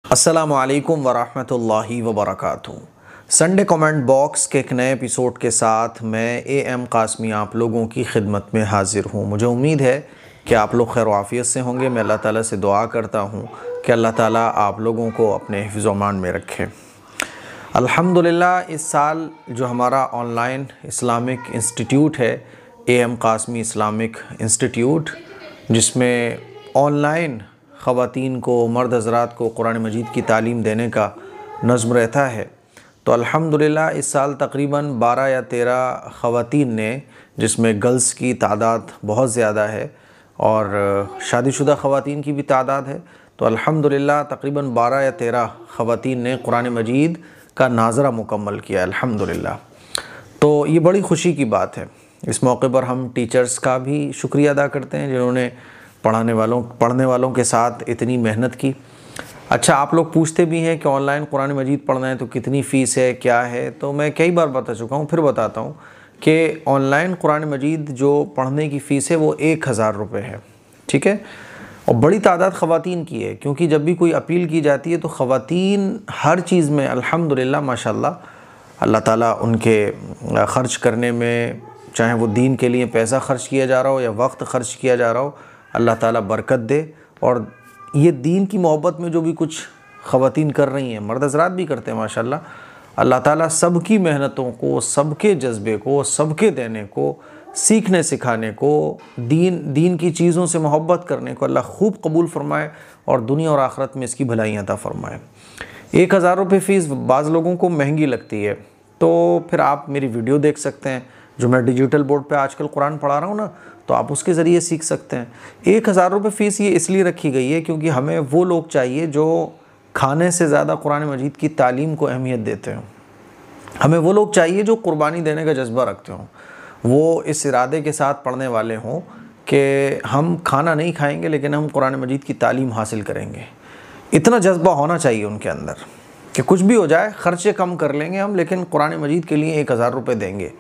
अस्सलामु अलैकुम वरहमतुल्लाहि वबरकातुहू। संडे कमेंट बॉक्स के एक नए एपिसोड के साथ मैं AM कासमी आप लोगों की खिदमत में हाज़िर हूँ। मुझे उम्मीद है कि आप लोग खैर आफियत से होंगे। मैं अल्लाह ताला से दुआ करता हूँ कि अल्लाह ताला आप लोगों को अपने हिफ्ज़ व अमान में रखे। अल्हम्दुलिल्लाह इस साल जो हमारा ऑनलाइन इस्लामिक इंस्टीट्यूट है AM कासमी इस्लामिक इंस्टीट्यूट, जिसमें ऑनलाइन ख़वातीन को, मर्द हज़रात को कुरान मजीद की तालीम देने का नज़्म रहता है, तो अल्हम्दुलिल्लाह इस साल तकरीबन 12 या 13 ख़वातीन ने, जिसमें गर्ल्स की तादाद बहुत ज़्यादा है और शादीशुदा ख़वातीन की भी तादाद है, तो अल्हम्दुलिल्लाह तकरीबन 12 या 13 ख़वातीन ने कुरान मजीद का नाज़रा मुकम्मल किया अल्हम्दुलिल्लाह। तो ये बड़ी ख़ुशी की बात है। इस मौके पर हम टीचर्स का भी शुक्रिया अदा करते हैं जिन्होंने पढ़ने वालों के साथ इतनी मेहनत की। अच्छा, आप लोग पूछते भी हैं कि ऑनलाइन कुरान मजीद पढ़ना है तो कितनी फ़ीस है, क्या है। तो मैं कई बार बता चुका हूँ, फिर बताता हूँ कि ऑनलाइन कुरान मजीद जो पढ़ने की फ़ीस है वो 1000 रुपये है, ठीक है। और बड़ी तादाद ख़वातीन की है, क्योंकि जब भी कोई अपील की जाती है तो ख़वातीन हर चीज़ में अल्हम्दुलिल्लाह माशाल्लाह अल्लाह ताला उनके ख़र्च करने में, चाहे वो दीन के लिए पैसा ख़र्च किया जा रहा हो या वक्त ख़र्च किया जा रहा हो, अल्लाह ताला बरकत दे। और ये दीन की मोहब्बत में जो भी कुछ ख़वातीन कर रही हैं, मर्द हज़रात भी करते हैं माशाल्लाह, अल्लाह ताला सबकी मेहनतों को, सबके जज्बे को, सबके देने को, सीखने सिखाने को, दीन की चीज़ों से मोहब्बत करने को अल्लाह खूब कबूल फ़रमाए और दुनिया और आखिरत में इसकी भलाई अता फ़रमाए। 1000 रुपये फ़ीस बाज़ लोगों को महंगी लगती है, तो फिर आप मेरी वीडियो देख सकते हैं जो मैं डिजिटल बोर्ड पे आजकल कुरान पढ़ा रहा हूँ ना, तो आप उसके ज़रिए सीख सकते हैं। 1000 रुपये फ़ीस ये इसलिए रखी गई है क्योंकि हमें वो लोग चाहिए जो खाने से ज़्यादा कुरान मजीद की तालीम को अहमियत देते हों। हमें वो लोग चाहिए जो कुर्बानी देने का जज्बा रखते हों, वो इस इरादे के साथ पढ़ने वाले हों कि हम खाना नहीं खाएंगे लेकिन हम कुरान मजीद की तालीम हासिल करेंगे। इतना जज्बा होना चाहिए उनके अंदर कि कुछ भी हो जाए, ख़र्चे कम कर लेंगे हम, लेकिन कुरान मजीद के लिए 1000 रुपये देंगे।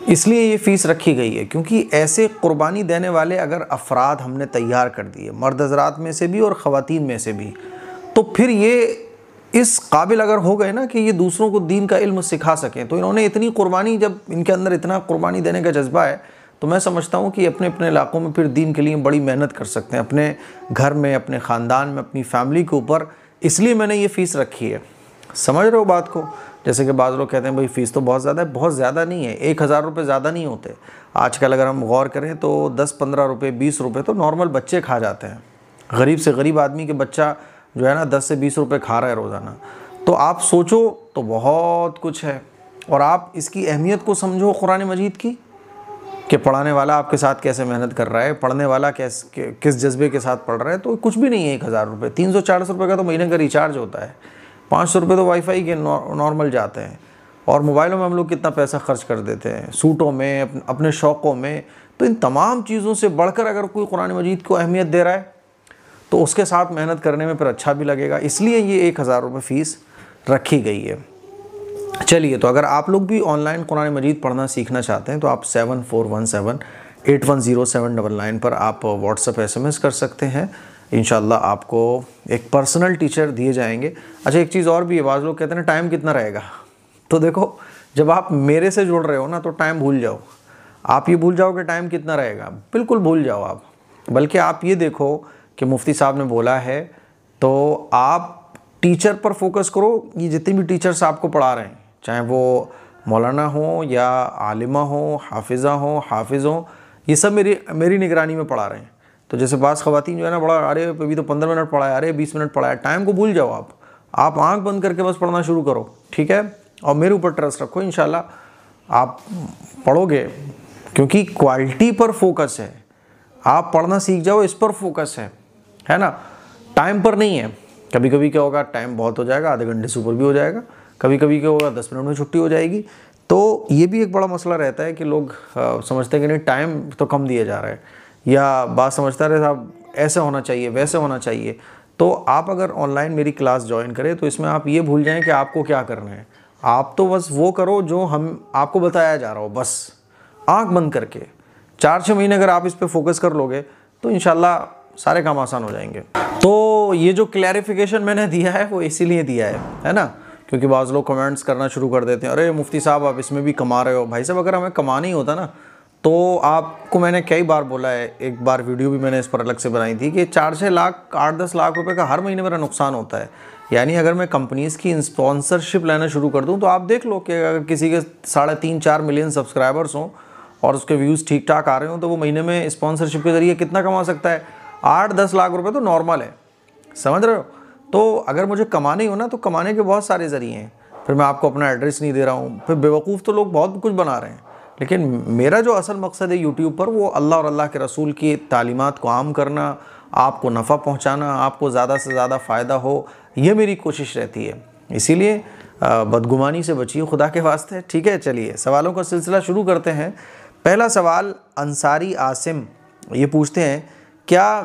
इसलिए ये फ़ीस रखी गई है, क्योंकि ऐसे कुर्बानी देने वाले अगर अफराद हमने तैयार कर दिए, मर्द हज़रात में से भी और ख़वातीन में से भी, तो फिर ये इस काबिल अगर हो गए ना कि ये दूसरों को दीन का इल्म सिखा सकें, तो इन्होंने इतनी कुर्बानी, जब इनके अंदर इतना कुर्बानी देने का जज्बा है, तो मैं समझता हूँ कि अपने अपने इलाक़ों में फिर दीन के लिए बड़ी मेहनत कर सकते हैं, अपने घर में, अपने ख़ानदान में, अपनी फ़ैमिली के ऊपर। इसलिए मैंने ये फ़ीस रखी है। समझ रहे हो बात को? जैसे कि बाज़ लोग कहते हैं भाई फ़ीस तो बहुत ज़्यादा है। बहुत ज़्यादा नहीं है, 1000 रुपये ज़्यादा नहीं होते। आजकल अगर हम गौर करें तो 10-15 रुपये, 20 रुपये तो नॉर्मल बच्चे खा जाते हैं। गरीब से गरीब आदमी के बच्चा जो है ना 10 से 20 रुपये खा रहा है रोज़ाना। तो आप सोचो तो बहुत कुछ है। और आप इसकी अहमियत को समझो कुरान मजीद की, कि पढ़ाने वाला आपके साथ कैसे मेहनत कर रहा है, पढ़ने वाला किस जज्बे के साथ पढ़ रहा है। तो कुछ भी नहीं है 1000 रुपये। 300-400 रुपये का तो महीने का रिचार्ज होता है, 500 रुपये तो वाईफाई के नॉर्मल जाते हैं। और मोबाइलों में हम लोग कितना पैसा खर्च कर देते हैं, सूटों में, अपने शौक़ों में। तो इन तमाम चीज़ों से बढ़कर अगर कोई कुरान मजीद को अहमियत दे रहा है तो उसके साथ मेहनत करने में फिर अच्छा भी लगेगा। इसलिए ये 1000 रुपये फ़ीस रखी गई है। चलिए, तो अगर आप लोग भी ऑनलाइन कुरान मजीद पढ़ना सीखना चाहते हैं तो आप 7417810799 पर आप व्हाट्सएप SMS कर सकते हैं। इंशाल्लाह आपको एक पर्सनल टीचर दिए जाएंगे। अच्छा, एक चीज़ और भी है, बाज़ लोग कहते हैं टाइम कितना रहेगा। तो देखो, जब आप मेरे से जुड़ रहे हो ना तो टाइम भूल जाओ। आप ये भूल जाओ कि टाइम कितना रहेगा, बिल्कुल भूल जाओ आप। बल्कि आप ये देखो कि मुफ्ती साहब ने बोला है, तो आप टीचर पर फोकस करो। ये जितने भी टीचर्स आपको पढ़ा रहे हैं, चाहे वो मौलाना हो या आलिमा हो, हाफिज़ा हो, हाफिज़ हो, ये सब मेरी निगरानी में पढ़ा रहे हैं। तो जैसे बाज़ ख़वातीन जो है ना, बड़ा अरे अभी तो 15 मिनट पढ़ा है, अरे 20 मिनट पढ़ा है। टाइम को भूल जाओ आप आंख बंद करके बस पढ़ना शुरू करो, ठीक है। और मेरे ऊपर ट्रस्ट रखो, इंशाल्लाह आप पढ़ोगे, क्योंकि क्वालिटी पर फोकस है। आप पढ़ना सीख जाओ, इस पर फोकस है ना, टाइम पर नहीं है। कभी कभी क्या होगा, टाइम बहुत हो जाएगा, आधे घंटे से ऊपर भी हो जाएगा। कभी कभी क्या होगा, 10 मिनट में छुट्टी हो जाएगी। तो ये भी एक बड़ा मसला रहता है कि लोग समझते हैं कि नहीं, टाइम तो कम दिया जा रहा है, या बात समझता रहे साहब ऐसे होना चाहिए, वैसे होना चाहिए। तो आप अगर ऑनलाइन मेरी क्लास ज्वाइन करें तो इसमें आप ये भूल जाएं कि आपको क्या करना है। आप तो बस वो करो जो हम आपको बताया जा रहा हो, बस आंख बंद करके 4-6 महीने अगर आप इस पर फोकस कर लोगे तो इंशाल्लाह सारे काम आसान हो जाएंगे। तो ये जो क्लैरिफिकेशन मैंने दिया है वो इसीलिए दिया है ना, क्योंकि बाज़ लोग कमेंट्स करना शुरू कर देते हैं, अरे मुफ्ती साहब आप इसमें भी कमा रहे हो। भाई साहब अगर हमें कमाना ही होता ना तो आपको मैंने कई बार बोला है, एक बार वीडियो भी मैंने इस पर अलग से बनाई थी कि 4-6 लाख 8-10 लाख रुपए का हर महीने मेरा नुकसान होता है। यानी अगर मैं कंपनीज़ की स्पॉन्सरशिप लेना शुरू कर दूं तो आप देख लो कि अगर किसी के 3.5-4 मिलियन सब्सक्राइबर्स हों और उसके व्यूज़ ठीक ठाक आ रहे हों तो वो महीने में स्पॉन्सरशिप के ज़रिए कितना कमा सकता है? 8-10 लाख रुपये तो नॉर्मल है, समझ रहे हो। तो अगर मुझे कमाने ही हो ना तो कमाने के बहुत सारे ज़रिए हैं। फिर मैं आपको अपना एड्रेस नहीं दे रहा हूँ, फिर बेवकूफ़ तो लोग बहुत कुछ बना रहे हैं, लेकिन मेरा जो असल मकसद है यूट्यूब पर वो अल्लाह और अल्लाह के रसूल की तालीमात को आम करना, आपको नफ़ा पहुँचाना, आपको ज़्यादा से ज़्यादा फ़ायदा हो, ये मेरी कोशिश रहती है। इसीलिए बदगुमानी से बचिए खुदा के वास्ते, ठीक है। चलिए सवालों का सिलसिला शुरू करते हैं। पहला सवाल अंसारी आसिम ये पूछते हैं, क्या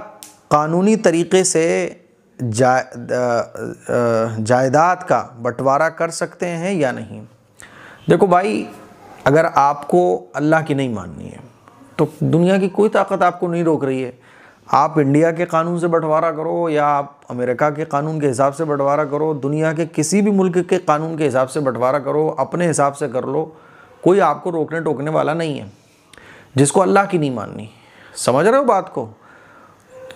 कानूनी तरीक़े से जायदाद का बंटवारा कर सकते हैं या नहीं? देखो भाई, अगर आपको अल्लाह की नहीं माननी है तो दुनिया की कोई ताकत आपको नहीं रोक रही है। आप इंडिया के कानून से बंटवारा करो या आप अमेरिका के कानून के हिसाब से बंटवारा करो, दुनिया के किसी भी मुल्क के कानून के हिसाब से बंटवारा करो, अपने हिसाब से कर लो, कोई आपको रोकने टोकने वाला नहीं है, जिसको अल्लाह की नहीं माननी। समझ रहे हो बात को?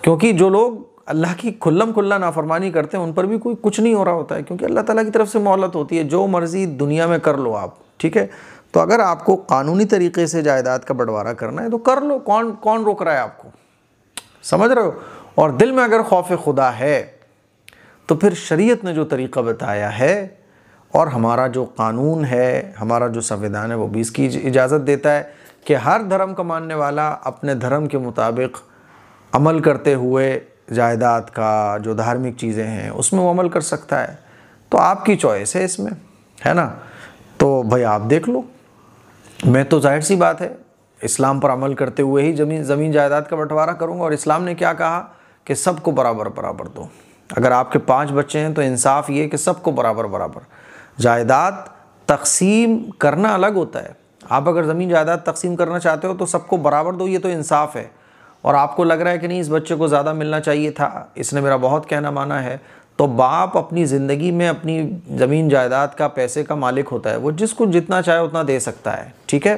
क्योंकि जो लोग अल्लाह की खुल्लम खुल्ला नाफरमानी करते हैं उन पर भी कोई कुछ नहीं हो रहा होता है, क्योंकि अल्लाह ताला की तरफ से मोहलत होती है, जो मर्ज़ी दुनिया में कर लो आप, ठीक है। तो अगर आपको कानूनी तरीके से जायदाद का बंटवारा करना है तो कर लो, कौन रोक रहा है आपको? समझ रहे हो। और दिल में अगर खौफ खुदा है तो फिर शरीयत ने जो तरीक़ा बताया है और हमारा जो कानून है, हमारा जो संविधान है, वो भी इसकी इजाज़त देता है कि हर धर्म का मानने वाला अपने धर्म के मुताबिक अमल करते हुए जायदाद का जो धार्मिक चीज़ें हैं उसमें वो अमल कर सकता है। तो आपकी चॉइस है इसमें, है ना। तो भाई आप देख लो। मैं तो जाहिर सी बात है इस्लाम पर अमल करते हुए ही ज़मीन जायदाद का बंटवारा करूँगा। और इस्लाम ने क्या कहा कि सबको बराबर बराबर दो। अगर आपके 5 बच्चे हैं तो इंसाफ ये कि सबको बराबर बराबर। जायदाद तकसीम करना अलग होता है। आप अगर ज़मीन जायदाद तकसीम करना चाहते हो तो सबको बराबर दो, ये तो इंसाफ है। और आपको लग रहा है कि नहीं, इस बच्चे को ज़्यादा मिलना चाहिए था, इसने मेरा बहुत कहना माना है, तो बाप अपनी ज़िंदगी में अपनी ज़मीन जायदाद का, पैसे का मालिक होता है, वो जिसको जितना चाहे उतना दे सकता है, ठीक है।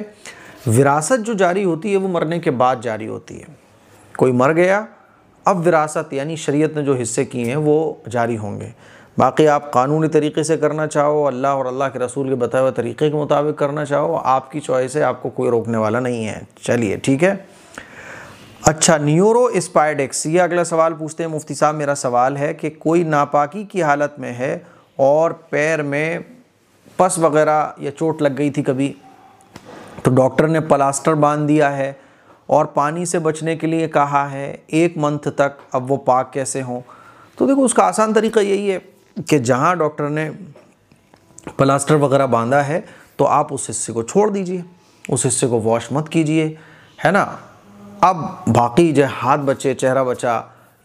विरासत जो जारी होती है वो मरने के बाद जारी होती है। कोई मर गया, अब विरासत यानी शरीयत ने जो हिस्से किए हैं वो जारी होंगे। बाकी आप कानूनी तरीके से करना चाहो, अल्लाह और अल्लाह के रसूल के बताए हुए तरीक़े के मुताबिक करना चाहो, आपकी चॉइस है, आपको कोई रोकने वाला नहीं है। चलिए ठीक है। अच्छा, न्यूरो स्पाइडेक्स ये अगला सवाल पूछते हैं, मुफ्ती साहब मेरा सवाल है कि कोई नापाकी की हालत में है और पैर में पस वगैरह या चोट लग गई थी कभी, तो डॉक्टर ने प्लास्टर बांध दिया है और पानी से बचने के लिए कहा है 1 मंथ तक, अब वो पाक कैसे हों? तो देखो उसका आसान तरीका यही है कि जहाँ डॉक्टर ने प्लास्टर वगैरह बांधा है तो आप उस हिस्से को छोड़ दीजिए, उस हिस्से को वॉश मत कीजिए, है ना। अब बाकी जो हाथ बचे, चेहरा बचा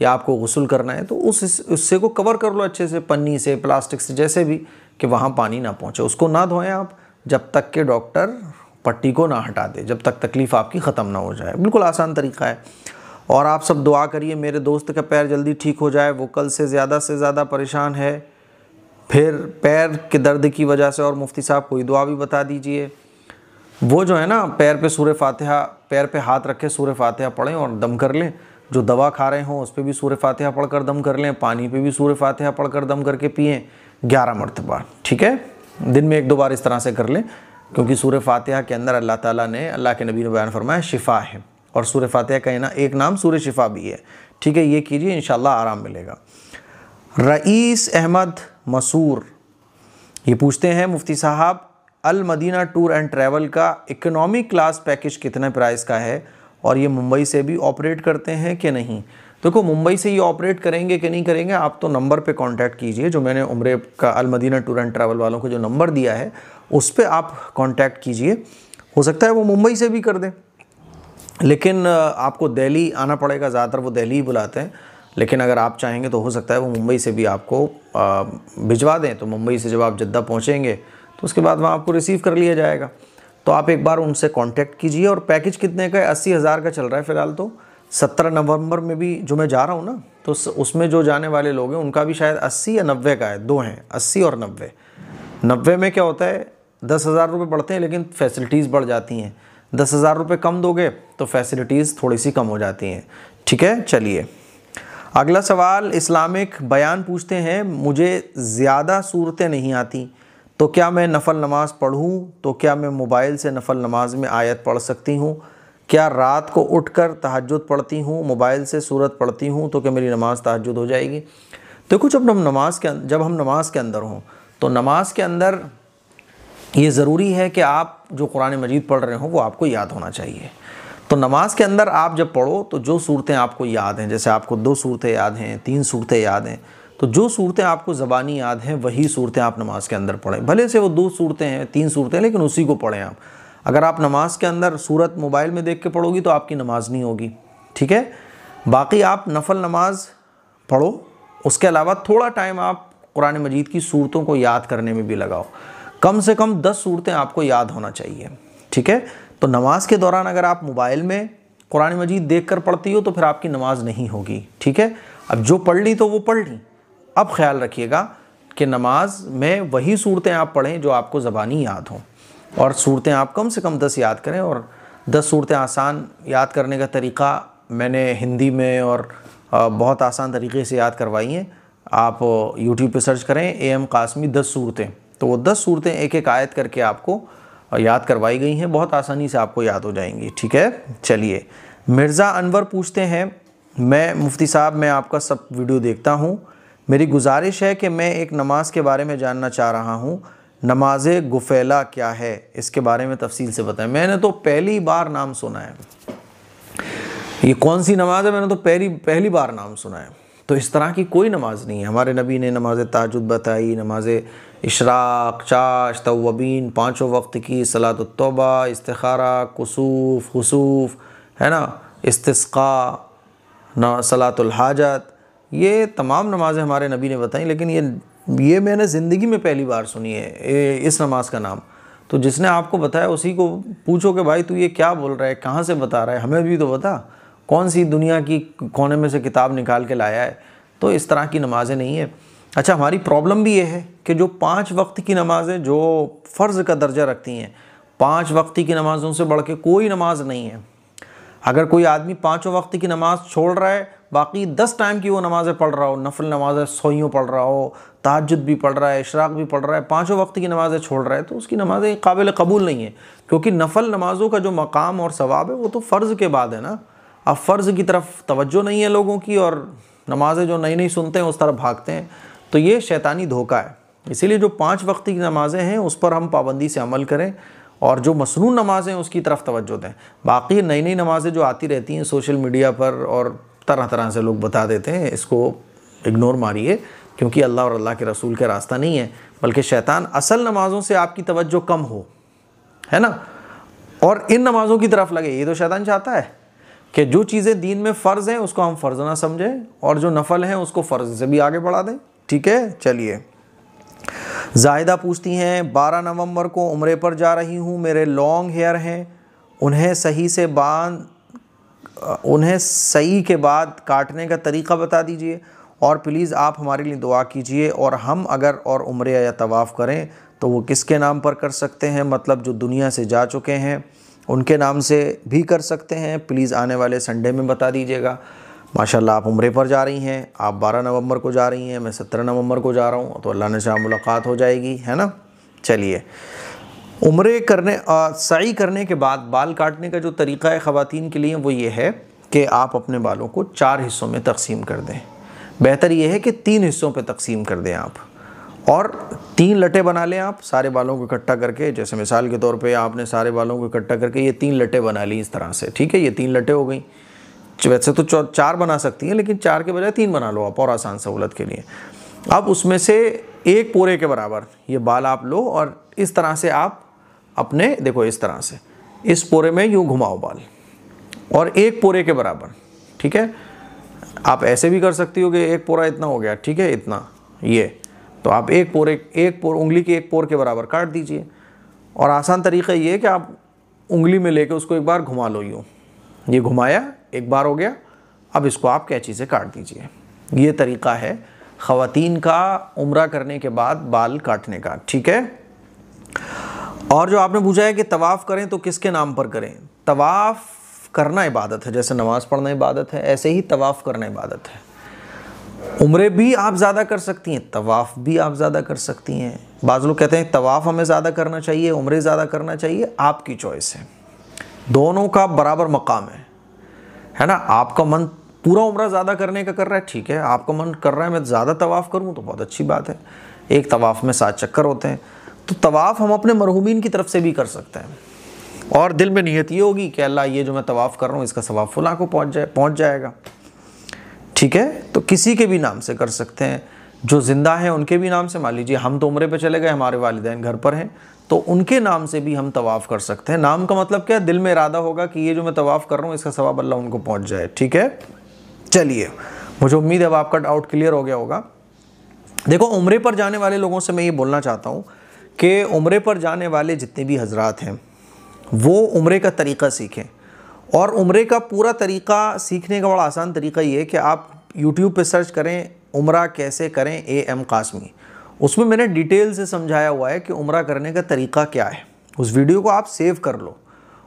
या आपको गुस्ल करना है तो उस हिस्से को कवर कर लो अच्छे से, पन्नी से, प्लास्टिक से, जैसे भी, कि वहाँ पानी ना पहुँचे। उसको ना धोएं आप जब तक कि डॉक्टर पट्टी को ना हटा दे, जब तक तकलीफ़ आपकी ख़त्म ना हो जाए। बिल्कुल आसान तरीका है। और आप सब दुआ करिए मेरे दोस्त का पैर जल्दी ठीक हो जाए, वो कल से ज़्यादा परेशान है, फिर पैर के दर्द की वजह से। और मुफ्ती साहब कोई दुआ भी बता दीजिए। वो जो है ना, पैर पे सूरह फातिहा, पैर पे हाथ रखे सूरह फातिहा पढ़ें और दम कर लें। जो दवा खा रहे हों उस पर भी सूरह फातिहा पढ़कर दम कर लें, पानी पे भी सूरह फातिहा पढ़कर दम करके पिएँ 11 मरतबा, ठीक है। दिन में 1-2 बार इस तरह से कर लें, क्योंकि सूरह फातिहा के अंदर अल्लाह ताला ने, अल्लाह के नबी ने बयान फरमाया शिफ़ा है, और सूरह फातिहा का एक नाम सूरह शिफ़ा भी है, ठीक है। ये कीजिए, इंशाअल्लाह आराम मिलेगा। रईस अहमद मसूर ये पूछते हैं, मुफ्ती साहब अल मदीना टूर एंड ट्रैवल का इकोनॉमी क्लास पैकेज कितने प्राइस का है और ये मुंबई से भी ऑपरेट करते हैं कि नहीं? देखो मुंबई से ये ऑपरेट करेंगे कि नहीं करेंगे, आप तो नंबर पे कांटेक्ट कीजिए, जो मैंने उम्रे का अल मदीना टूर एंड ट्रैवल वालों को जो नंबर दिया है उस पर आप कांटेक्ट कीजिए। हो सकता है वो मुंबई से भी कर दें, लेकिन आपको दिल्ली आना पड़ेगा, ज़्यादातर वो दिल्ली ही बुलाते हैं। लेकिन अगर आप चाहेंगे तो हो सकता है वो मुंबई से भी आपको भिजवा दें। तो मुंबई से जब आप जद्दा पहुँचेंगे तो उसके बाद वहाँ आपको रिसीव कर लिया जाएगा। तो आप एक बार उनसे कांटेक्ट कीजिए। और पैकेज कितने का है? 80,000 का चल रहा है फ़िलहाल। तो 17 नवंबर में भी जो मैं जा रहा हूँ ना, तो उसमें जो जाने वाले लोग हैं उनका भी शायद 80 या 90 का है, दो हैं, 80 और 90। 90 में क्या होता है, 10,000 रुपये बढ़ते हैं लेकिन फैसिलिटीज़ बढ़ जाती हैं। 10,000 रुपये कम दोगे तो फैसिलिटीज़ थोड़ी सी कम हो जाती हैं। ठीक है, चलिए अगला सवाल इस्लामिक बयान पूछते हैं, मुझे ज़्यादा सूरतें नहीं आती तो क्या मैं नफल नमाज पढ़ूँ? तो क्या मैं मोबाइल से नफल नमाज में आयत पढ़ सकती हूँ? क्या रात को उठकर तहज्जुद पढ़ती हूँ, मोबाइल से सूरत पढ़ती हूँ तो क्या मेरी नमाज तहज्जुद हो जाएगी? देखो, जब हम नमाज के अंदर हों तो नमाज के अंदर ये ज़रूरी है कि आप जो कुरान मजीद पढ़ रहे हो वो आपको याद होना चाहिए। तो नमाज के अंदर आप जब पढ़ो तो जो सूरतें आपको याद हैं, जैसे आपको 2 सूरतें याद हैं, 3 सूरतें याद हैं, तो जो सूरतें आपको ज़बानी याद हैं वही सूरतें आप नमाज के अंदर पढ़ें। भले से वो 2 सूरतें हैं, 3 सूरतें, लेकिन उसी को पढ़ें आप। अगर आप नमाज के अंदर सूरत मोबाइल में देख के पढ़ोगी तो आपकी नमाज नहीं होगी। ठीक है, बाकी आप नफल नमाज पढ़ो, उसके अलावा थोड़ा टाइम आप कुरान मजीद की सूरतों को याद करने में भी लगाओ। कम से कम 10 सूरतें आपको याद होना चाहिए। ठीक है, तो नमाज के दौरान अगर आप मोबाइल में कुरान मजीद देखकर पढ़ती हो तो फिर आपकी नमाज नहीं होगी। ठीक है, अब जो पढ़ ली तो वो पढ़ ली। अब ख्याल रखिएगा कि नमाज में वही सूरतें आप पढ़ें जो आपको ज़बानी याद हों, और सूरतें आप कम से कम 10 याद करें। और 10 सूरतें आसान याद करने का तरीक़ा मैंने हिंदी में और बहुत आसान तरीक़े से याद करवाई हैं। आप YouTube पे सर्च करें AM कासमी 10 सूरतें, तो वो 10 सूरतें एक एक आयत करके आपको याद करवाई गई हैं, बहुत आसानी से आपको याद हो जाएंगी। ठीक है, चलिए मिर्ज़ा अनवर पूछते हैं, मैं मुफ्ती साहब मैं आपका सब वीडियो देखता हूँ, मेरी गुजारिश है कि मैं एक नमाज के बारे में जानना चाह रहा हूँ, नमाज गुफैला क्या है, इसके बारे में तफसील से बताएं। मैंने तो पहली बार नाम सुना है, ये कौन सी नमाज है, मैंने तो पहली बार नाम सुना है। तो इस तरह की कोई नमाज नहीं है। हमारे नबी ने नमाज तहज्जुद बताई, नमाज इशराक, चाश, तव्वबीन, 5 वक्त की, सलात तौबा, इस्तिखारा, कुसूफ, खुसूफ, है ना, इस्तिस्का, ना सलातुल हाजत, ये तमाम नमाज़ें हमारे नबी ने बताई, लेकिन ये मैंने ज़िंदगी में पहली बार सुनी है इस नमाज का नाम। तो जिसने आपको बताया उसी को पूछो कि भाई तू ये क्या बोल रहा है, कहाँ से बता रहा है, हमें भी तो बता, कौन सी दुनिया की कोने में से किताब निकाल के लाया है। तो इस तरह की नमाज़ें नहीं है। अच्छा, हमारी प्रॉब्लम भी ये है कि जो 5 वक्त की नमाज़ें जो फ़र्ज़ का दर्जा रखती हैं, 5 वक्त की नमाज़ों से बढ़ के कोई नमाज नहीं है। अगर कोई आदमी 5 वक्त की नमाज़ छोड़ रहा है, बाकी 10 टाइम की वो नमाज़ें पढ़ रहा हो, नफल नमाज़ें सोइयों पढ़ रहा हो, तहज्जुद भी पढ़ रहा है, इशराक भी पढ़ रहा है, 5 वक्त की नमाज़ें छोड़ रहा है, तो उसकी नमाज़ें काबिल कबूल नहीं है। क्योंकि नफल नमाज़ों का जो मकाम और सवाब है वो तो फ़र्ज़ के बाद है ना। अब फ़र्ज़ की तरफ तवज्जो नहीं है लोगों की, और नमाज़ें जो नई नई सुनते हैं उस तरफ भागते हैं, तो ये शैतानी धोखा है। इसीलिए जो 5 वक्त की नमाज़ें हैं उस पर हम पाबंदी से अमल करें, और जो मसनून नमाज़ें हैं उसकी तरफ तवज्जो दें। बाकी नई नई नमाज़ें जो आती रहती हैं सोशल मीडिया पर और तरह तरह से लोग बता देते हैं, इसको इग्नोर मारिए, क्योंकि अल्लाह और अल्लाह के रसूल के रास्ता नहीं है। बल्कि शैतान असल नमाज़ों से आपकी तवज्जो कम हो, है ना, और इन नमाज़ों की तरफ लगे। ये तो शैतान चाहता है कि जो चीज़ें दीन में फ़र्ज़ हैं उसको हम फ़र्ज़ ना समझें, और जो नफल हैं उसको फ़र्ज़ से भी आगे बढ़ा दें। ठीक है, चलिए जाहिदा पूछती हैं, 12 नवंबर को उम्रे पर जा रही हूँ, मेरे लॉन्ग हेयर हैं, उन्हें सही के बाद काटने का तरीक़ा बता दीजिए, और प्लीज़ आप हमारे लिए दुआ कीजिए। और हम अगर और उम्रे या तवाफ़ करें तो वो किसके नाम पर कर सकते हैं, मतलब जो दुनिया से जा चुके हैं उनके नाम से भी कर सकते हैं, प्लीज़ आने वाले संडे में बता दीजिएगा। माशाल्लाह आप उम्रे पर जा रही हैं, आप 12 नवंबर को जा रही हैं, मैं 17 नवंबर को जा रहा हूँ, तो अल्लाह ने चाहा मुलाकात हो जाएगी, है ना। चलिए, उम्रे करने सई करने के बाद बाल काटने का जो तरीक़ा है ख़वातीन के लिए वो ये है कि आप अपने बालों को 4 हिस्सों में तकसीम कर दें। बेहतर ये है कि 3 हिस्सों पे तकसीम कर दें आप, और 3 लटे बना लें आप सारे बालों को इकट्ठा करके। जैसे मिसाल के तौर पे आपने सारे बालों को इकट्ठा करके ये 3 लटे बना ली इस तरह से, ठीक है, ये 3 लटे हो गई। वैसे तो 4 बना सकती हैं, लेकिन 4 के बजाय 3 बना लो आप, और आसान सहूलत के लिए। अब उसमें से एक पोरे के बराबर ये बाल आप लो, और इस तरह से आप अपने, देखो इस तरह से इस पोरे में यूँ घुमाओ बाल, और एक पोरे के बराबर, ठीक है। आप ऐसे भी कर सकती हो कि एक पोरा इतना हो गया, ठीक है, इतना ये, तो आप एक पोर उंगली के एक पोर के बराबर काट दीजिए। और आसान तरीक़ा ये है कि आप उंगली में लेके उसको एक बार घुमा लो, यूँ ये घुमाया, एक बार हो गया, अब इसको आप कैंची से काट दीजिए। ये तरीका है ख़वातीन का उम्रा करने के बाद बाल काटने का, ठीक है। और जो आपने पूछा है कि तवाफ़ करें तो किसके नाम पर करें, तवाफ़ करना इबादत है, जैसे नमाज़ पढ़ना इबादत है, ऐसे ही तवाफ़ करना इबादत है। उम्रे भी आप ज़्यादा कर सकती हैं, तवाफ़ भी आप ज़्यादा कर सकती हैं। बाज़ लोग कहते हैं तवाफ़ हमें ज़्यादा करना चाहिए, उम्रे ज़्यादा करना चाहिए, आपकी चॉइस है, दोनों का बराबर मकाम है ना। आपका मन पूरा उम्रा ज़्यादा करने का कर रहा है, ठीक है। आपका मन कर रहा है मैं ज़्यादा तवाफ़ करूँ तो बहुत अच्छी बात है। एक तवाफ़ में 7 चक्कर होते हैं, तो तवाफ़ हम अपने मरहूमीन की तरफ से भी कर सकते हैं, और दिल में नीयत ये होगी कि अल्लाह ये जो मैं तवाफ़ कर रहा हूँ इसका सवाब फुला को पहुँच जाएगा, ठीक है। तो किसी के भी नाम से कर सकते हैं, जो ज़िंदा हैं उनके भी नाम से। मान लीजिए हम तो उम्रे पे चले गए, हमारे वालिदैन घर पर हैं, तो उनके नाम से भी हम तवाफ़ कर सकते हैं। नाम का मतलब क्या है, दिल में इरादा होगा कि ये जो मैं तवाफ़ कर रहा हूँ इसका सवाब अल्लाह उनको पहुँच जाए, ठीक है। चलिए, मुझे उम्मीद है अब आपका डाउट क्लियर हो गया होगा। देखो, उम्रे पर जाने वाले लोगों से मैं ये बोलना चाहता हूँ कि उम्रे पर जाने वाले जितने भी हजरात हैं वो उम्रे का तरीक़ा सीखें। और उम्रे का पूरा तरीक़ा सीखने का बड़ा आसान तरीक़ा ये है कि आप YouTube पे सर्च करें उम्रा कैसे करें AM कासमी। उसमें मैंने डिटेल से समझाया हुआ है कि उम्रा करने का तरीक़ा क्या है। उस वीडियो को आप सेव कर लो,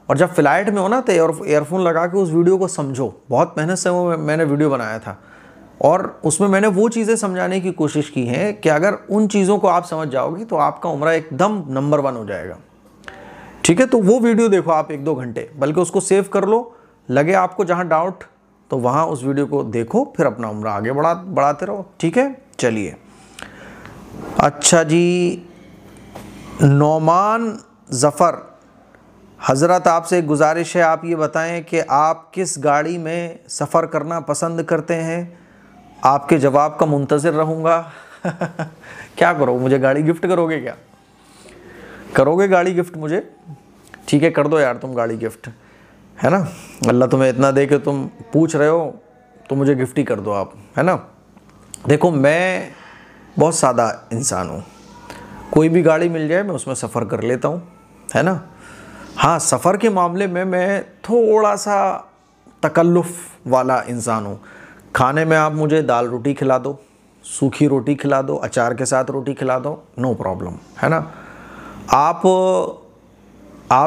और जब फ़्लाइट में हो ना तो ईयरफोन लगा के उस वीडियो को समझो। बहुत मेहनत से वो मैंने वीडियो बनाया था, और उसमें मैंने वो चीज़ें समझाने की कोशिश की हैं कि अगर उन चीज़ों को आप समझ जाओगे तो आपका उम्रा एकदम नंबर 1 हो जाएगा, ठीक है। तो वो वीडियो देखो आप 1-2 घंटे, बल्कि उसको सेव कर लो। लगे आपको जहाँ डाउट तो वहाँ उस वीडियो को देखो, फिर अपना उम्रा आगे बढ़ाते रहो, ठीक है। चलिए, अच्छा जी, नौमान ज़फ़र हज़रत, आपसे एक गुजारिश है, आप ये बताएं कि आप किस गाड़ी में सफ़र करना पसंद करते हैं। आपके जवाब का मुंतज़िर रहूँगा। क्या करो, मुझे गाड़ी गिफ्ट करोगे क्या? करोगे गाड़ी गिफ्ट मुझे? ठीक है, कर दो यार तुम गाड़ी गिफ्ट, है ना। अल्लाह तुम्हें इतना दे के तुम पूछ रहे हो तो मुझे गिफ्ट ही कर दो आप, है ना। देखो, मैं बहुत सादा इंसान हूँ, कोई भी गाड़ी मिल जाए मैं उसमें सफ़र कर लेता हूँ, है ना। हाँ, सफ़र के मामले में मैं थोड़ा सा तकल्लुफ़ वाला इंसान हूँ। खाने में आप मुझे दाल रोटी खिला दो, सूखी रोटी खिला दो, अचार के साथ रोटी खिला दो, नो प्रॉब्लम, है ना। आप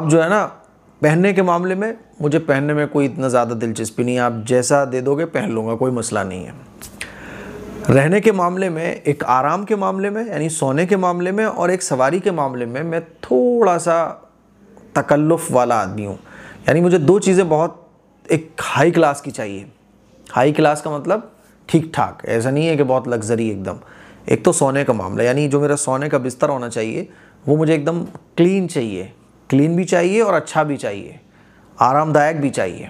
जो है ना, पहनने के मामले में मुझे पहनने में कोई इतना ज़्यादा दिलचस्पी नहीं है, आप जैसा दे दोगे पहन लूँगा, कोई मसला नहीं है। रहने के मामले में, एक आराम के मामले में यानी सोने के मामले में, और एक सवारी के मामले में मैं थोड़ा सा तकल्लुफ़ वाला आदमी हूँ। यानी मुझे 2 चीज़ें बहुत एक हाई क्लास की चाहिए। हाई क्लास का मतलब ठीक ठाक, ऐसा नहीं है कि बहुत लग्जरी एकदम। एक तो सोने का मामला, यानी जो मेरा सोने का बिस्तर होना चाहिए वो मुझे एकदम क्लीन चाहिए, क्लीन भी चाहिए और अच्छा भी चाहिए, आरामदायक भी चाहिए,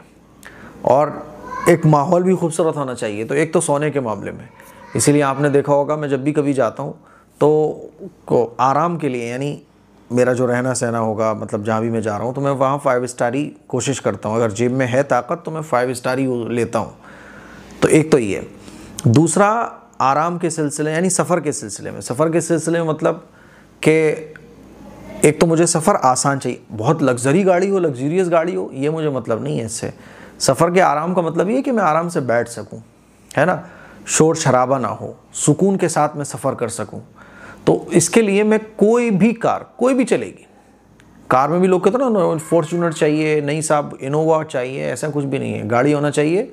और एक माहौल भी खूबसूरत होना चाहिए। तो एक तो सोने के मामले में, इसीलिए आपने देखा होगा मैं जब भी कभी जाता हूँ तो आराम के लिए, यानी मेरा जो रहना सहना होगा, मतलब जहाँ भी मैं जा रहा हूँ तो मैं वहाँ 5 स्टार ही कोशिश करता हूँ। अगर जेब में है ताकत तो मैं 5 स्टार ही लेता हूँ। तो एक तो ये। दूसरा, आराम के सिलसिले यानी सफ़र के सिलसिले में, मतलब कि एक तो मुझे सफ़र आसान चाहिए, बहुत लग्जरी गाड़ी हो, लग्जरियस गाड़ी हो, ये मुझे मतलब नहीं है इससे। सफ़र के आराम का मतलब ये है कि मैं आराम से बैठ सकूं, है ना, शोर शराबा ना हो, सुकून के साथ मैं सफ़र कर सकूं। तो इसके लिए मैं कोई भी कार, कोई भी चलेगी। कार में भी लोग कहते हैं ना फॉर्च्यूनर चाहिए, नहीं साहब इनोवा चाहिए, ऐसा कुछ भी नहीं है। गाड़ी होना चाहिए,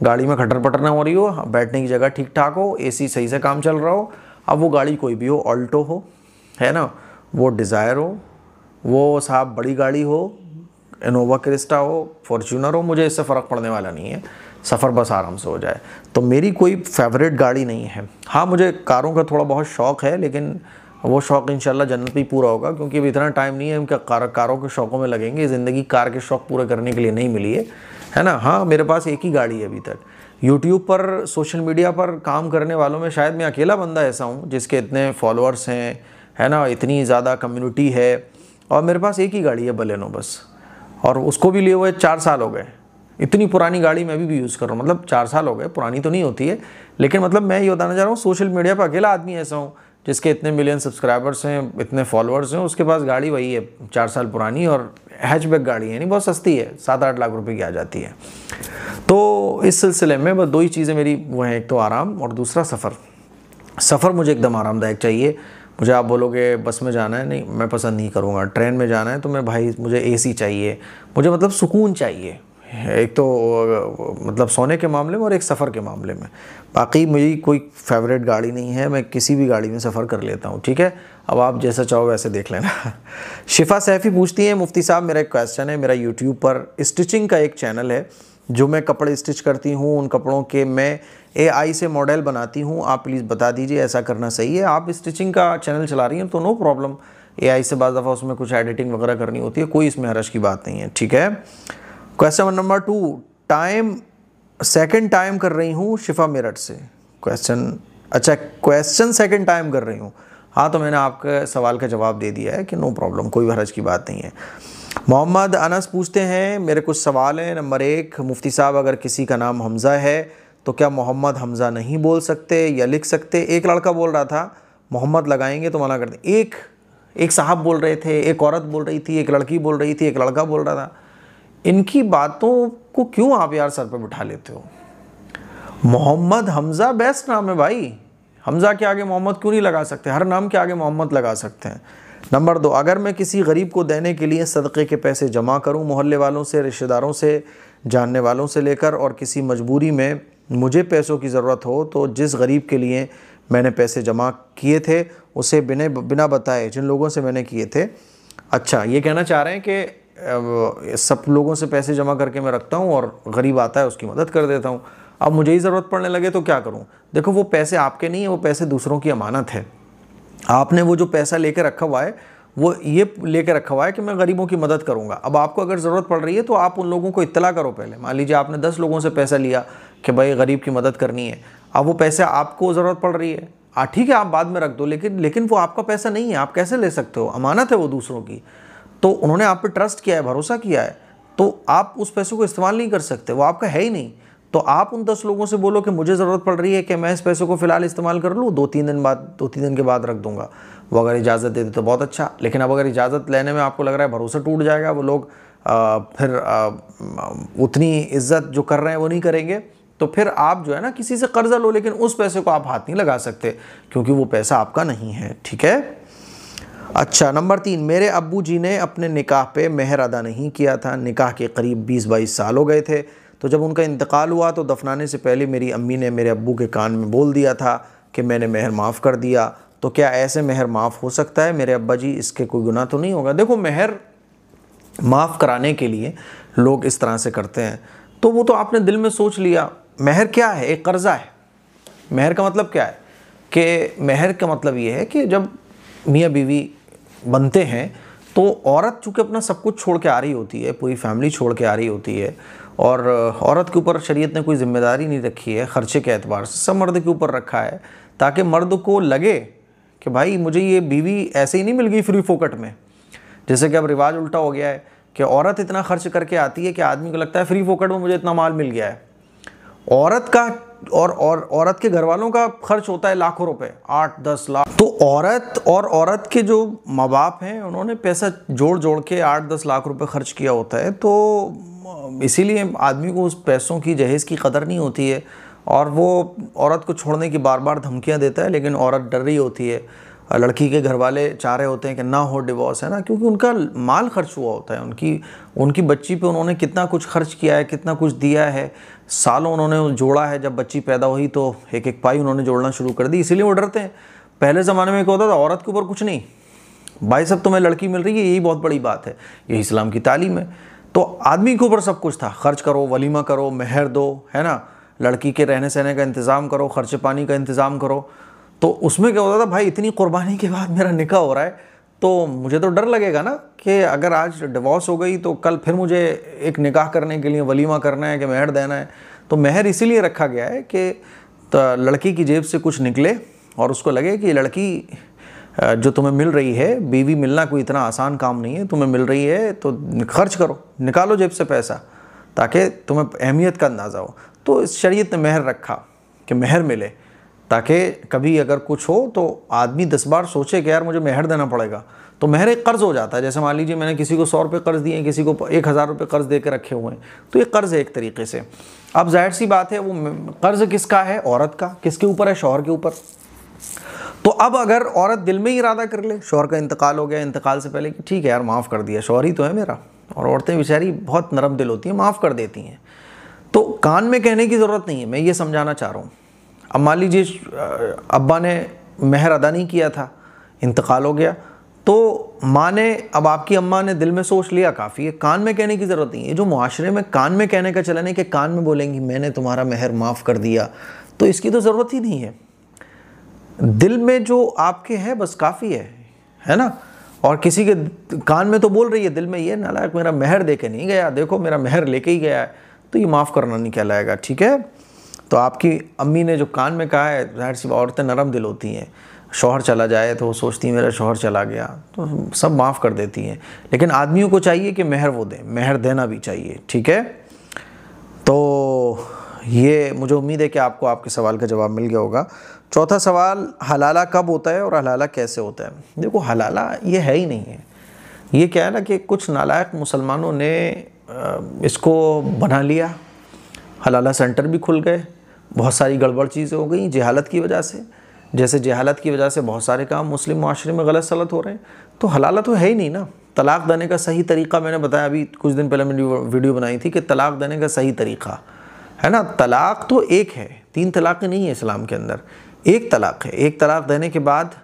गाड़ी में खटर पटर ना हो रही हो, बैठने की जगह ठीक ठाक हो, AC सही से काम चल रहा हो। अब वो गाड़ी कोई भी हो, ऑल्टो हो, है ना, वो डिज़ायर हो, वो साहब बड़ी गाड़ी हो, इनोवा क्रिस्टा हो, फॉर्च्यूनर हो, मुझे इससे फ़र्क पड़ने वाला नहीं है, सफ़र बस आराम से हो जाए। तो मेरी कोई फेवरेट गाड़ी नहीं है। हाँ, मुझे कारों का थोड़ा बहुत शौक़ है, लेकिन वो शौक़ इंशाल्लाह जन्नत में पूरा होगा, क्योंकि अभी इतना टाइम नहीं है हम क्या कारों के शौक़ों में लगेंगे। ज़िंदगी कार के शौक़ पूरे करने के लिए नहीं मिली है ना। हाँ, मेरे पास एक ही गाड़ी है अभी तक। यूट्यूब पर, सोशल मीडिया पर काम करने वालों में शायद मैं अकेला बंदा ऐसा हूँ जिसके इतने फॉलोअर्स हैं, है ना, इतनी ज़्यादा कम्युनिटी है, और मेरे पास एक ही गाड़ी है, बलेनो बस। और उसको भी लिए हुए 4 साल हो गए। इतनी पुरानी गाड़ी मैं अभी भी यूज़ कर रहा हूँ, मतलब 4 साल हो गए, पुरानी तो नहीं होती है, लेकिन मतलब मैं ये बताना चाह रहा हूँ सोशल मीडिया पर अकेला आदमी ऐसा हूँ जिसके इतने मिलियन सब्सक्राइबर्स हैं, इतने फॉलोअर्स हैं, उसके पास गाड़ी वही है 4 साल पुरानी और हैचबैक गाड़ी है, नहीं बहुत सस्ती है, 7-8 लाख रुपए की आ जाती है। तो इस सिलसिले में बस 2 ही चीज़ें मेरी वो हैं, एक तो आराम और दूसरा सफ़र। सफ़र मुझे एकदम आरामदायक चाहिए। मुझे आप बोलोगे बस में जाना है, नहीं मैं पसंद नहीं करूँगा। ट्रेन में जाना है तो मैं भाई मुझे एसी चाहिए, मुझे मतलब सुकून चाहिए, एक तो मतलब सोने के मामले में और एक सफ़र के मामले में। बाकी मेरी कोई फेवरेट गाड़ी नहीं है, मैं किसी भी गाड़ी में सफ़र कर लेता हूँ, ठीक है। अब आप जैसा चाहो वैसे देख लेना। शिफा सैफ़ी पूछती है, मुफ्ती साहब मेरा एक क्वेश्चन है, मेरा यूट्यूब पर स्टिचिंग का एक चैनल है जो मैं कपड़े स्टिच करती हूँ, उन कपड़ों के मैं AI से मॉडल बनाती हूँ, आप प्लीज़ बता दीजिए ऐसा करना सही है? आप स्टिचिंग का चैनल चला रही हैं तो नो प्रॉब्लम, AI से बाज़ दफ़ा उसमें कुछ एडिटिंग वगैरह करनी होती है, कोई इसमें हर्ज की बात नहीं है, ठीक है। क्वेश्चन नंबर 2, सेकंड टाइम कर रही हूँ शिफा मेरठ से। क्वेश्चन सेकंड टाइम कर रही हूँ। हाँ, तो मैंने आपके सवाल का जवाब दे दिया है कि नो प्रॉब्लम, कोई हर्ज की बात नहीं है। मोहम्मद अनस पूछते हैं, मेरे कुछ सवाल हैं। नंबर 1, मुफ्ती साहब अगर किसी का नाम हमज़ा है तो क्या मोहम्मद हमज़ा नहीं बोल सकते या लिख सकते? एक लड़का बोल रहा था मोहम्मद लगाएंगे तो मना करते, एक साहब बोल रहे थे, एक औरत बोल रही थी, एक लड़की बोल रही थी, एक लड़का बोल रहा था। इनकी बातों को क्यों आप यार सर पे बिठा लेते हो? मोहम्मद हमज़ा बेस्ट नाम है भाई, हमज़ा के आगे मोहम्मद क्यों नहीं लगा सकते? हर नाम के आगे मोहम्मद लगा सकते हैं। नंबर 2, अगर मैं किसी गरीब को देने के लिए सदक़े के पैसे जमा करूं, मोहल्ले वालों से, रिश्तेदारों से, जानने वालों से लेकर, और किसी मजबूरी में मुझे पैसों की ज़रूरत हो, तो जिस गरीब के लिए मैंने पैसे जमा किए थे उसे बिना बताए जिन लोगों से मैंने किए थे। अच्छा, ये कहना चाह रहे हैं कि सब लोगों से पैसे जमा करके मैं रखता हूँ और गरीब आता है उसकी मदद कर देता हूँ, अब मुझे ही ज़रूरत पड़ने लगे तो क्या करूँ? देखो, वो पैसे आपके नहीं है, वो पैसे दूसरों की अमानत है। आपने वो जो पैसा लेके रखा हुआ है वो ये लेके रखा हुआ है कि मैं गरीबों की मदद करूंगा। अब आपको अगर ज़रूरत पड़ रही है तो आप उन लोगों को इत्तला करो पहले। मान लीजिए आपने 10 लोगों से पैसा लिया कि भाई गरीब की मदद करनी है, अब वो पैसे आपको ज़रूरत पड़ रही है, ठीक है आप बाद में रख दो, लेकिन वो आपका पैसा नहीं है, आप कैसे ले सकते हो? अमानत है वो दूसरों की, तो उन्होंने आप पर ट्रस्ट किया है, भरोसा किया है, तो आप उस पैसों को इस्तेमाल नहीं कर सकते, वो आपका है ही नहीं। तो आप उन 10 लोगों से बोलो कि मुझे ज़रूरत पड़ रही है कि मैं इस पैसे को फ़िलहाल इस्तेमाल कर लूँ, 2-3 दिन के बाद रख दूंगा। वो अगर इजाज़त दे दे तो बहुत अच्छा, लेकिन अब अगर इजाज़त लेने में आपको लग रहा है भरोसा टूट जाएगा, वो लोग फिर उतनी इज्जत जो कर रहे हैं वो नहीं करेंगे, तो फिर आप जो है ना किसी से कर्जा लो, लेकिन उस पैसे को आप हाथ नहीं लगा सकते क्योंकि वो पैसा आपका नहीं है, ठीक है। अच्छा, नंबर 3, मेरे अब्बू जी ने अपने निकाह पे मेहर अदा नहीं किया था। निकाह के करीब 20-22 साल हो गए थे, तो जब उनका इंतकाल हुआ तो दफनाने से पहले मेरी अम्मी ने मेरे अब्बू के कान में बोल दिया था कि मैंने मेहर माफ़ कर दिया। तो क्या ऐसे मेहर माफ़ हो सकता है मेरे अब्बा जी? इसके कोई गुनाह तो नहीं होगा? देखो, मेहर माफ़ कराने के लिए लोग इस तरह से करते हैं, तो वो तो आपने दिल में सोच लिया। मेहर क्या है? एक कर्ज़ा है। मेहर का मतलब क्या है कि मेहर का मतलब ये है कि जब मियाँ बीवी बनते हैं तो औरत चूँकि अपना सब कुछ छोड़ के आ रही होती है, पूरी फैमिली छोड़ के आ रही होती है, और औरत के ऊपर शरीयत ने कोई ज़िम्मेदारी नहीं रखी है खर्चे के एतबार से, सब मर्द के ऊपर रखा है, ताकि मर्द को लगे कि भाई मुझे ये बीवी ऐसे ही नहीं मिल गई फ्री फोकट में। जैसे कि अब रिवाज उल्टा हो गया है कि औरत इतना खर्च करके आती है कि आदमी को लगता है फ्री फोकट में मुझे इतना माल मिल गया है। औरत का और औरत के घर वालों का खर्च होता है लाखों रुपए, 8-10 लाख। तो औरत के जो माँ बाप हैं उन्होंने पैसा जोड़ के 8-10 लाख रुपए खर्च किया होता है, तो इसीलिए आदमी को उस पैसों की जहेज़ की कदर नहीं होती है, और वो औरत को छोड़ने की बार बार धमकियाँ देता है, लेकिन औरत डर रही होती है। लड़की के घर वाले चाह रहे होते हैं कि ना हो डिवोर्स, है ना, क्योंकि उनका माल खर्च हुआ होता है, उनकी बच्ची पे उन्होंने कितना कुछ खर्च किया है, कितना कुछ दिया है, सालों उन्होंने जोड़ा है। जब बच्ची पैदा हुई तो एक एक पाई उन्होंने जोड़ना शुरू कर दी, इसीलिए वो डरते हैं। पहले ज़माने में क्या होता था, औरत के ऊपर कुछ नहीं, भाई सब तुम्हें लड़की मिल रही है, यही बहुत बड़ी बात है, यही इस्लाम की तालीम है। तो आदमी के ऊपर सब कुछ था, खर्च करो, वलीमा करो, मेहर दो, है ना, लड़की के रहने सहने का इंतज़ाम करो, खर्च पानी का इंतज़ाम करो। तो उसमें क्या होता था, भाई इतनी कुर्बानी के बाद मेरा निकाह हो रहा है, तो मुझे तो डर लगेगा ना कि अगर आज डिवोर्स हो गई तो कल फिर मुझे एक निकाह करने के लिए वलीमा करना है कि मेहर देना है। तो मेहर इसीलिए रखा गया है कि लड़की की जेब से कुछ निकले और उसको लगे कि लड़की जो तुम्हें मिल रही है, बीवी मिलना कोई इतना आसान काम नहीं है, तुम्हें मिल रही है तो खर्च करो, निकालो जेब से पैसा, ताकि तुम्हें अहमियत का अंदाज़ा हो। तो इस शरीयत ने मेहर रखा कि मेहर मिले, ताकि कभी अगर कुछ हो तो आदमी 10 बार सोचे कि यार मुझे मेहर देना पड़ेगा। तो मेहर एक कर्ज़ हो जाता है। जैसे मान लीजिए मैंने किसी को 100 रुपये कर्ज़ दिए, किसी को 1000 रुपये कर्ज़ दे के रखे हुए हैं, तो ये कर्ज़ है एक तरीके से। अब जाहिर सी बात है वो कर्ज़ किसका है? औरत का। किसके ऊपर है? शौहर के ऊपर। तो अब अगर औरत दिल में ही इरादा कर ले, शौहर का इंतकाल हो गया, इंतकाल से पहले कि ठीक है यार माफ़ कर दिया, शौहर ही तो है मेरा, और औरतें बेचारी बहुत नरम दिल होती हैं, माफ़ कर देती हैं, तो कान में कहने की ज़रूरत नहीं है। मैं ये समझाना चाह रहा हूँ। अब मान लीजिए अब्बा ने मेहर अदा नहीं किया था, इंतकाल हो गया, तो माँ ने, अब आपकी अम्मा ने दिल में सोच लिया, काफ़ी है, कान में कहने की ज़रूरत नहीं है। जो मुआशरे में कान में कहने का चलन है कि कान में बोलेंगी मैंने तुम्हारा मेहर माफ़ कर दिया, तो इसकी तो ज़रूरत ही नहीं है। दिल में जो आपके है बस काफ़ी है ना। और किसी के कान में तो बोल रही है, दिल में ये नालायक मेरा मेहर दे के नहीं गया, देखो मेरा मेहर लेके ही गया है, तो ये माफ़ करना नहीं कहलाएगा। ठीक है। तो आपकी अम्मी ने जो कान में कहा है, जाहिर सी औरतें नरम दिल होती हैं, शौहर चला जाए तो वो सोचती हैं मेरा शौहर चला गया, तो सब माफ़ कर देती हैं। लेकिन आदमियों को चाहिए कि मेहर वो दें, मेहर देना भी चाहिए। ठीक है। तो ये मुझे उम्मीद है कि आपको आपके सवाल का जवाब मिल गया होगा। चौथा सवाल, हलाला कब होता है और हलाला कैसे होता है? देखो हलाला ये है ही नहीं है। ये क्या है ना कि कुछ नालायक मुसलमानों ने इसको बना लिया, हलाला सेंटर भी खुल गए, बहुत सारी गड़बड़ चीज़ें हो गई जहालत की वजह से। जैसे जहालत की वजह से बहुत सारे काम मुस्लिम माशरे में गलत सलत हो रहे हैं। तो हलाला तो है ही नहीं ना। तलाक़ देने का सही तरीक़ा मैंने बताया, अभी कुछ दिन पहले मैंने वीडियो बनाई थी कि तलाक़ देने का सही तरीक़ा है ना। तलाक़ तो एक है, 3 तलाक़ें नहीं है इस्लाम के अंदर, एक तलाक़ है। एक तलाक़ देने के बाद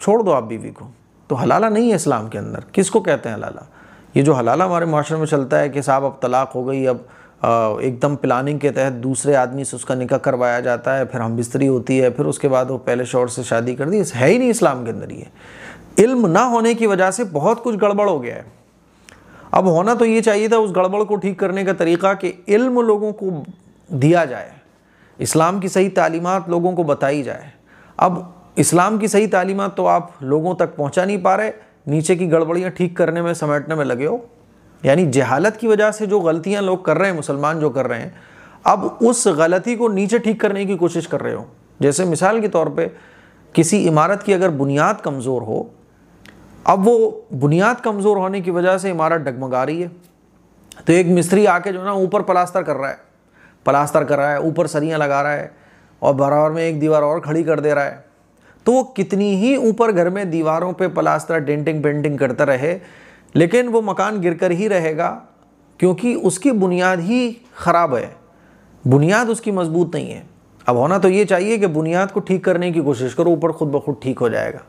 छोड़ दो आप बीवी को, तो हलाला नहीं है इस्लाम के अंदर। किसको कहते हैं हलाला? ये जो हलाला हमारे माशरे में चलता है कि साहब अब तलाक़ हो गई, अब एकदम प्लानिंग के तहत दूसरे आदमी से उसका निकाह करवाया जाता है, फिर हम बिस्तरी होती है, फिर उसके बाद वो पहले शौहर से शादी कर दी, है ही नहीं इस्लाम के अंदर। ये इल्म ना होने की वजह से बहुत कुछ गड़बड़ हो गया है। अब होना तो ये चाहिए था उस गड़बड़ को ठीक करने का तरीक़ा कि इल्म लोगों को दिया जाए, इस्लाम की सही तालीमात लोगों को बताई जाए। अब इस्लाम की सही तालीमात तो आप लोगों तक पहुंचा नहीं पा रहे, नीचे की गड़बड़ियाँ ठीक करने में, समेटने में लगे हो। यानी जहालत की वजह से जो गलतियां लोग कर रहे हैं, मुसलमान जो कर रहे हैं, अब उस गलती को नीचे ठीक करने की कोशिश कर रहे हो। जैसे मिसाल के तौर पे किसी इमारत की अगर बुनियाद कमज़ोर हो, अब वो बुनियाद कमज़ोर होने की वजह से इमारत डगमगा रही है, तो एक मिस्त्री आके जो ना ऊपर प्लास्टर कर रहा है, ऊपर सरियाँ लगा रहा है और बराबर में एक दीवार और खड़ी कर दे रहा है। तो वो कितनी ही ऊपर घर में दीवारों पे प्लास्टर डेंटिंग पेंटिंग करता रहे, लेकिन वो मकान गिरकर ही रहेगा, क्योंकि उसकी बुनियाद ही ख़राब है, बुनियाद उसकी मजबूत नहीं है। अब होना तो ये चाहिए कि बुनियाद को ठीक करने की कोशिश करो, ऊपर खुद ब खुद ठीक हो जाएगा।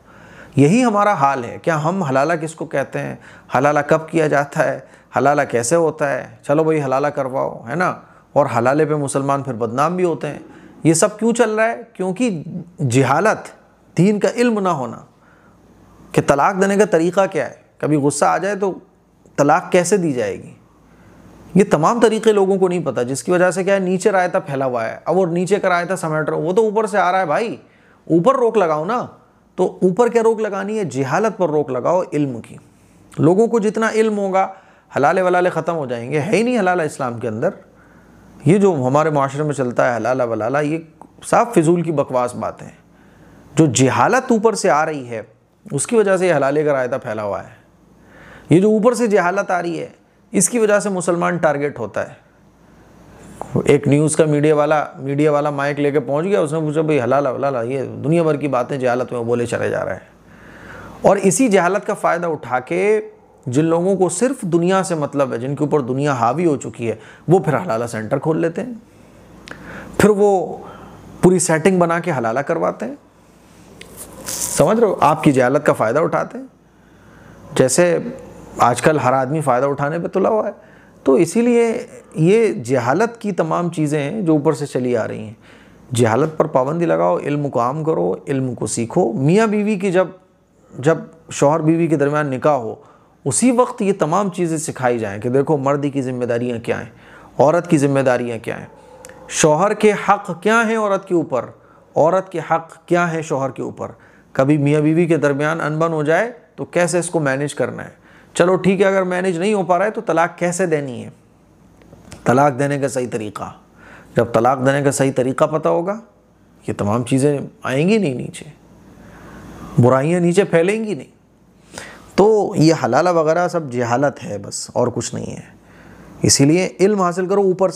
यही हमारा हाल है। क्या हम हलाला किसको कहते हैं, हलाला कब किया जाता है, हलाला कैसे होता है, चलो भाई हलाला करवाओ, है ना। और हलाले पे मुसलमान फिर बदनाम भी होते हैं। ये सब क्यों चल रहा है? क्योंकि जहालत, दीन का इल्म ना होना कि तलाक़ देने का तरीक़ा क्या है। कभी गुस्सा आ जाए तो तलाक़ कैसे दी जाएगी, ये तमाम तरीक़े लोगों को नहीं पता, जिसकी वजह से क्या है, नीचे रायता फैला हुआ है। अब वो नीचे का रायता समेट रहा हो, वो तो ऊपर से आ रहा है भाई, ऊपर रोक लगाओ ना। तो ऊपर क्या रोक लगानी है? जहालत पर रोक लगाओ, इल्म की। लोगों को जितना इल्म होगा, हलाले वलाले ख़त्म हो जाएंगे। है ही नहीं हलाला इस्लाम के अंदर। ये जो हमारे माशरे में चलता है हलाला वलाला, ये साफ फिजूल की बकवास बातें हैं। जो जहालत ऊपर से आ रही है उसकी वजह से ये हलाले का रायता फैला हुआ है। ये जो ऊपर से जहालत आ रही है इसकी वजह से मुसलमान टारगेट होता है। एक न्यूज़ का मीडिया वाला माइक लेके पहुंच गया, उसने पूछा भाई हलाला वलाला, ये दुनिया भर की बातें जहालत में बोले चले जा रहा है। और इसी जहालत का फ़ायदा उठा के जिन लोगों को सिर्फ दुनिया से मतलब है, जिनके ऊपर दुनिया हावी हो चुकी है, वो फिर हलाला सेंटर खोल लेते हैं, फिर वो पूरी सेटिंग बना के हलाला करवाते हैं। समझ रहे हो? आपकी जहालत का फ़ायदा उठाते हैं। जैसे आजकल हर आदमी फ़ायदा उठाने पे तुला हुआ है, तो इसीलिए ये जहालत की तमाम चीज़ें हैं जो ऊपर से चली आ रही हैं। जहालत पर पाबंदी लगाओ, इल्म को आम करो, इल्म को सीखो। मियाँ बीवी की जब शौहर बीवी के दरमियान निकाह हो, उसी वक्त ये तमाम चीज़ें सिखाई जाएँ कि देखो मर्द की ज़िम्मेदारियाँ क्या हैं, औरत की ज़िम्मेदारियाँ क्या हैं, शौहर के हक़ क्या हैं औरत के ऊपर, औरत के हक़ क्या हैं शौहर के ऊपर। कभी मियाँ बीवी के दरमियान अनबन हो जाए तो कैसे इसको मैनेज करना है। चलो ठीक है, अगर मैनेज नहीं हो पा रहा है तो तलाक़ कैसे देनी है, तलाक़ देने का सही तरीक़ा। जब तलाक़ देने का सही तरीक़ा पता होगा, ये तमाम चीज़ें आएंगी नहीं नीचे, बुराइयाँ नीचे फैलेंगी नहीं। तो ये हलाला वगैरह सब जहालत है बस, और कुछ नहीं है। इसीलिए इल्म हासिल करो ऊपर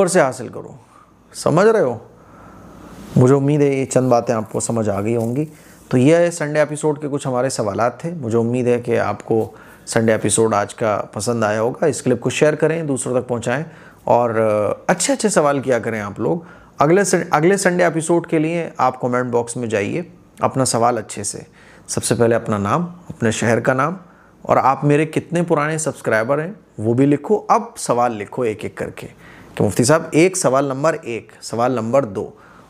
से हासिल करो, समझ रहे हो। मुझे उम्मीद है ये चंद बातें आपको समझ आ गई होंगी। तो ये संडे एपिसोड के कुछ हमारे सवालात थे। मुझे उम्मीद है कि आपको संडे एपिसोड आज का पसंद आया होगा। इस क्लिप को शेयर करें, दूसरों तक पहुंचाएं और अच्छे अच्छे सवाल किया करें आप लोग। अगले संडे एपिसोड के लिए आप कमेंट बॉक्स में जाइए, अपना सवाल अच्छे से, सबसे पहले अपना नाम, अपने शहर का नाम, और आप मेरे कितने पुराने सब्सक्राइबर हैं वो भी लिखो। अब सवाल लिखो एक एक करके कि मुफ्ती साहब एक सवाल नंबर 1, सवाल नंबर 2,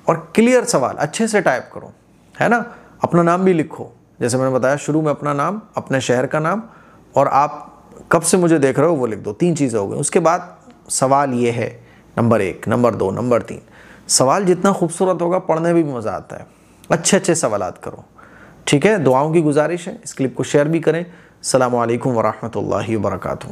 और क्लियर सवाल अच्छे से टाइप करो, है ना। अपना नाम भी लिखो, जैसे मैंने बताया शुरू में, अपना नाम, अपने शहर का नाम, और आप कब से मुझे देख रहे हो वो लिख दो। 3 चीज़ें हो गई। उसके बाद सवाल ये है, नंबर 1, नंबर 2, नंबर 3। सवाल जितना खूबसूरत होगा पढ़ने में भी मज़ा आता है। अच्छे अच्छे सवालात करो, ठीक है। दुआओं की गुजारिश है, इस क्लिप को शेयर भी करें। अस्सलामु अलैकुम वरहमतुल्लाहि वबरकातुहू।